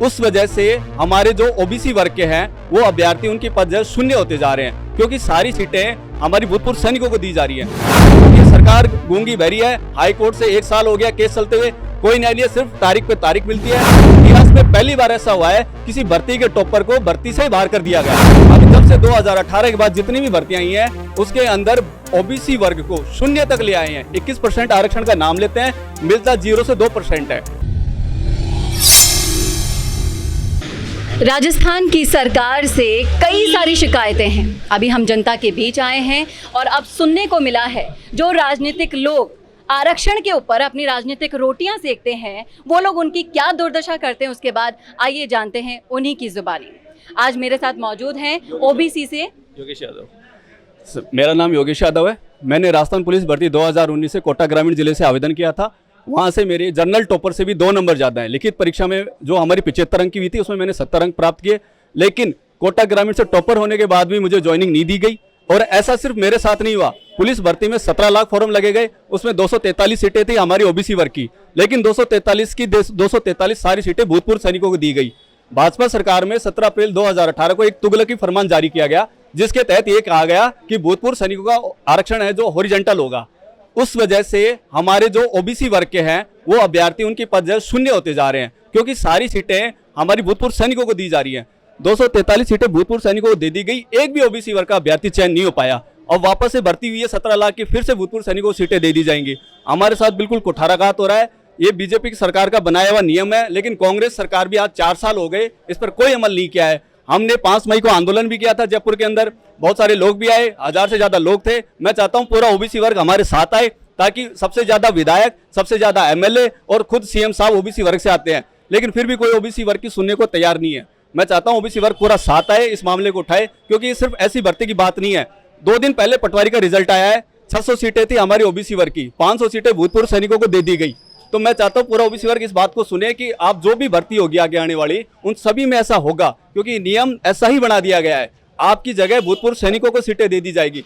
उस वजह से हमारे जो ओबीसी वर्ग के हैं वो अभ्यर्थी उनकी पद शून्य होते जा रहे हैं, क्योंकि सारी सीटें हमारी भूतपूर्व सैनिकों को दी जा रही है। ये सरकार गूंगी बहरी है। हाई कोर्ट से 1 साल हो गया केस चलते हुए, कोई न्याय नहीं है, सिर्फ तारीख पे तारीख मिलती है। इतिहास में पहली बार ऐसा हुआ है किसी भर्ती के टॉपर को भर्ती से ही बाहर कर दिया गया। अभी जब से 2018 के बाद जितनी भी भर्तियां आई हैं उसके अंदर ओबीसी वर्ग को शून्य तक ले आए हैं। 21% आरक्षण का नाम लेते हैं, मिलता 0 से 2% है। राजस्थान की सरकार से कई सारी शिकायतें हैं। अभी हम जनता के बीच आए हैं और अब सुनने को मिला है जो राजनीतिक लोग आरक्षण के ऊपर अपनी राजनीतिक रोटियां सेकते हैं वो लोग उनकी क्या दुर्दशा करते हैं। उसके बाद आइए जानते हैं उन्हीं की जुबानी। आज मेरे साथ मौजूद हैं ओबीसी से योगेश यादव। मेरा नाम योगेश यादव है। मैंने राजस्थान पुलिस भर्ती 2019 से कोटा ग्रामीण जिले से आवेदन किया था। वहाँ से मेरे जनरल टॉपर से भी 2 नंबर ज़्यादा है। लिखित परीक्षा में जो हमारी 75 अंक की हुई थी उसमें मैंने 70 अंक प्राप्त किए, लेकिन कोटा ग्रामीण से टॉपर होने के बाद भी मुझे ज्वाइनिंग नहीं दी गई। और ऐसा सिर्फ मेरे साथ नहीं हुआ, पुलिस भर्ती में 17 लाख फॉर्म लगे गए, उसमें 243 सीटें थी हमारी ओबीसी वर्ग की, लेकिन 243 सारी सीटें भूतपूर्व सैनिकों को दी गई। भाजपा सरकार में 17 अप्रैल 2018 को एक तुगलकी फरमान जारी किया गया जिसके तहत ये कहा गया कि भूतपूर्व सैनिकों का आरक्षण है जो हॉरिजॉन्टल होगा। उस वजह से हमारे जो ओबीसी वर्ग के हैं वो अभ्यर्थी उनकी पद शून्य होते जा रहे हैं, क्योंकि सारी सीटें हमारी भूतपूर्व सैनिकों को दी जा रही हैं। 243 सीटें भूतपूर्व सैनिकों को दे दी गई, एक भी ओबीसी वर्ग का अभ्यर्थी चयन नहीं हो पाया और वापस से भर्ती हुई है 17 लाख की, फिर से भूतपूर्व सैनिकों को सीटें दे दी जाएंगी। हमारे साथ बिल्कुल कुठाराघात हो रहा है। ये बीजेपी की सरकार का बनाया हुआ नियम है, लेकिन कांग्रेस सरकार भी आज 4 साल हो गए, इस पर कोई अमल नहीं किया है। हमने 5 मई को आंदोलन भी किया था जयपुर के अंदर, बहुत सारे लोग भी आए, 1000 से ज्यादा लोग थे। मैं चाहता हूं पूरा ओबीसी वर्ग हमारे साथ आए ताकि सबसे ज्यादा विधायक, सबसे ज्यादा एमएलए और खुद सीएम साहब ओबीसी वर्ग से आते हैं, लेकिन फिर भी कोई ओबीसी वर्ग की सुनने को तैयार नहीं है। मैं चाहता हूं ओबीसी वर्ग पूरा साथ आए, इस मामले को उठाए, क्योंकि ये सिर्फ ऐसी भर्ती की बात नहीं है। 2 दिन पहले पटवारी का रिजल्ट आया है, 600 सीटें थी हमारी ओबीसी वर्ग की, 500 सीटें भूतपूर्व सैनिकों को दे दी गई। तो मैं चाहता हूं पूरा ओबीसी वर्ग इस बात को सुने कि आप जो भी भर्ती होगी आगे आने वाली उन सभी में ऐसा होगा, क्योंकि नियम ऐसा ही बना दिया गया है। आपकी जगह भूतपूर्व सैनिकों को सीटें दे दी जाएगी।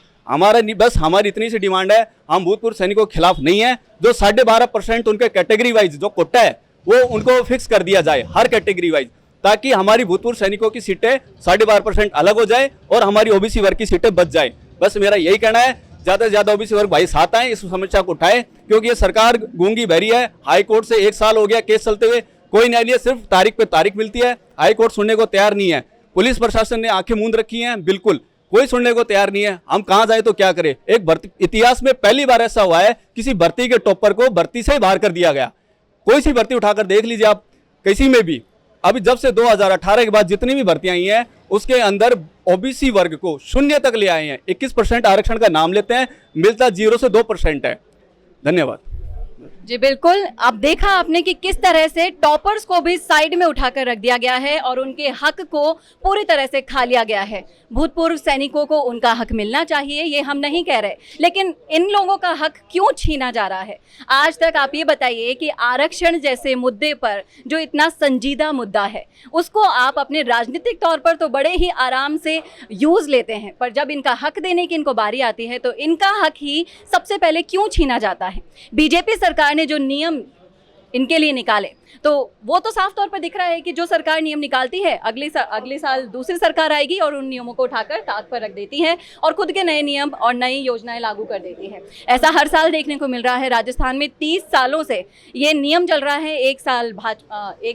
बस हमारी इतनी सी डिमांड है, हम भूतपूर्व सैनिकों के खिलाफ नहीं है। जो 12.5% उनके कैटेगरी वाइज जो कोटा है वो उनको फिक्स कर दिया जाए हर कैटेगरी वाइज, ताकि हमारी भूतपूर्व सैनिकों की सीटें 12.5% अलग हो जाए और हमारी ओबीसी वर्ग की सीटें बच जाए। बस मेरा यही कहना है, ज्यादा से ज्यादा ओबीसी वर्ग भाई साथ आए, इस समस्या को उठाए, क्योंकि ये सरकार गूंगी बहरी है। हाई कोर्ट से 1 साल हो गया केस चलते हुए, कोई न्याय नहीं है, सिर्फ तारीख पे तारीख मिलती है। हाई कोर्ट सुनने को तैयार नहीं है। पुलिस प्रशासन ने आंखें मूंद रखी हैं, बिल्कुल कोई सुनने को तैयार नहीं है। हम कहां जाए तो क्या करें। एक भर्ती, इतिहास में पहली बार ऐसा हुआ है किसी भर्ती के टॉपर को भर्ती से ही बाहर कर दिया गया। कोई सी भर्ती उठाकर देख लीजिए आप, किसी में भी। अभी जब से 2018 के बाद जितनी भी भर्तियां आई हैं उसके अंदर ओबीसी वर्ग को शून्य तक ले आए हैं। 21% आरक्षण का नाम लेते हैं, मिलता 0 से 2% है। धन्यवाद। जी बिल्कुल, अब देखा आपने कि किस तरह से टॉपर्स को भी साइड में उठाकर रख दिया गया है और उनके हक को पूरी तरह से खा लिया गया है। भूतपूर्व सैनिकों को उनका हक मिलना चाहिए, ये हम नहीं कह रहे, लेकिन इन लोगों का हक क्यों छीना जा रहा है। आज तक आप ये बताइए कि आरक्षण जैसे मुद्दे पर जो इतना संजीदा मुद्दा है उसको आप अपने राजनीतिक तौर पर तो बड़े ही आराम से यूज लेते हैं, पर जब इनका हक देने की इनको बारी आती है तो इनका हक ही सबसे पहले क्यों छीना जाता है। बीजेपी सरकार ने जो नियम इनके लिए निकाले तो वो तो साफ तौर पर दिख रहा है कि जो सरकार नियम निकालती है अगले साल दूसरी सरकार आएगी और उन नियमों को उठाकर ताक पर रख देती है और खुद के नए नियम और नई योजनाएं लागू कर देती है। ऐसा हर साल देखने को मिल रहा है। राजस्थान में 30 सालों से ये नियम चल रहा है, एक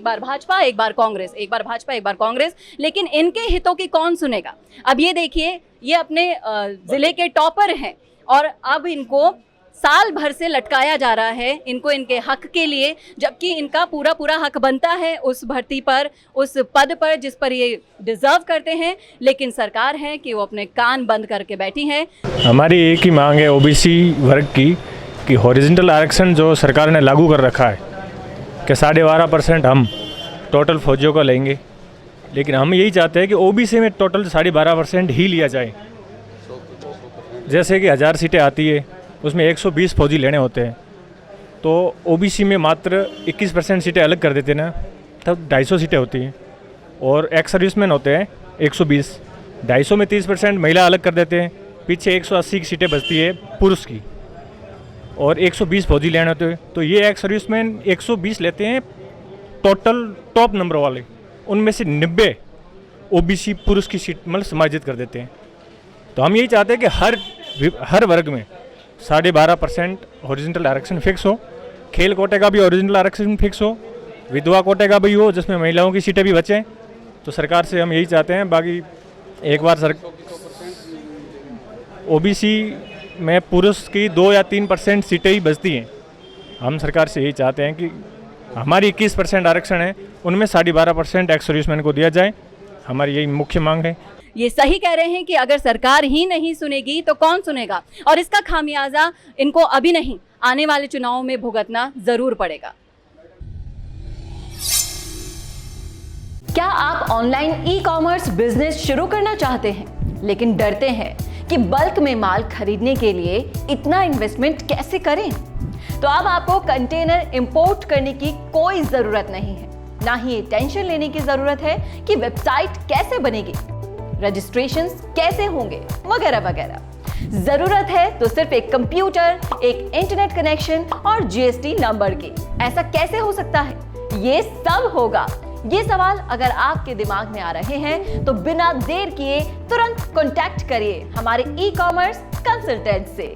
बार भाजपा एक बार कांग्रेस, एक बार भाजपा एक बार कांग्रेस, लेकिन इनके हितों की कौन सुनेगा। अब ये देखिए, ये अपने जिले के टॉपर हैं और अब इनको साल भर से लटकाया जा रहा है इनको इनके हक के लिए, जबकि इनका पूरा हक बनता है उस भर्ती पर, उस पद पर जिस पर ये डिजर्व करते हैं। लेकिन सरकार है कि वो अपने कान बंद करके बैठी है। हमारी एक ही मांग है ओबीसी वर्ग की कि हॉरिजॉन्टल आरक्षण जो सरकार ने लागू कर रखा है कि 12.5% हम टोटल फौजियों का लेंगे, लेकिन हम यही चाहते हैं कि ओबीसी में टोटल 12.5% ही लिया जाए। जैसे कि 1000 सीटें आती है उसमें 120 फौजी लेने होते हैं, तो ओबीसी में मात्र 21% सीटें अलग कर देते ना, तब 250 सीटें होती हैं। और एक्स सर्विसमैन होते हैं 120, 250 में 30% महिला अलग कर देते हैं, पीछे 180 की सीटें बचती है पुरुष की, और 120 फौजी लेने होते हैं। तो ये एक्स सर्विसमैन 120 लेते हैं टोटल टॉप नंबर वाले, उनमें से 90 ओबीसी पुरुष की सीट मतलब समायोजित कर देते हैं। तो हम यही चाहते हैं कि हर वर्ग में 12.5% हॉरिजॉन्टल आरक्षण फिक्स हो, खेल कोटे का भी हॉरिजॉन्टल आरक्षण फिक्स हो, विधवा कोटे का भी हो जिसमें महिलाओं की सीटें भी बचें। तो सरकार से हम यही चाहते हैं। बाकी एक बार ओबीसी में पुरुष की 2 या 3% सीटें ही बचती हैं। हम सरकार से यही चाहते हैं कि हमारी 21% आरक्षण है, उनमें 12.5% एक्स सर्विसमैन को दिया जाए। हमारी यही मुख्य मांग है। ये सही कह रहे हैं कि अगर सरकार ही नहीं सुनेगी तो कौन सुनेगा, और इसका खामियाजा इनको अभी नहीं आने वाले चुनावों में भुगतना जरूर पड़ेगा। क्या आप ऑनलाइन ई कॉमर्स बिजनेस शुरू करना चाहते हैं लेकिन डरते हैं कि बल्क में माल खरीदने के लिए इतना इन्वेस्टमेंट कैसे करें? तो अब आपको कंटेनर इंपोर्ट करने की कोई जरूरत नहीं है, ना ही ये टेंशन लेने की जरूरत है कि वेबसाइट कैसे बनेगी, रजिस्ट्रेशंस कैसे होंगे, वगैरह वगैरह। जरूरत है तो सिर्फ एक कंप्यूटर, एक इंटरनेट कनेक्शन और जीएसटी नंबर की। ऐसा कैसे हो सकता है? ये सब होगा। ये सवाल अगर आपके दिमाग में आ रहे हैं तो बिना देर किए तुरंत कॉन्टैक्ट करिए हमारे ई कॉमर्स कंसल्टेंट से।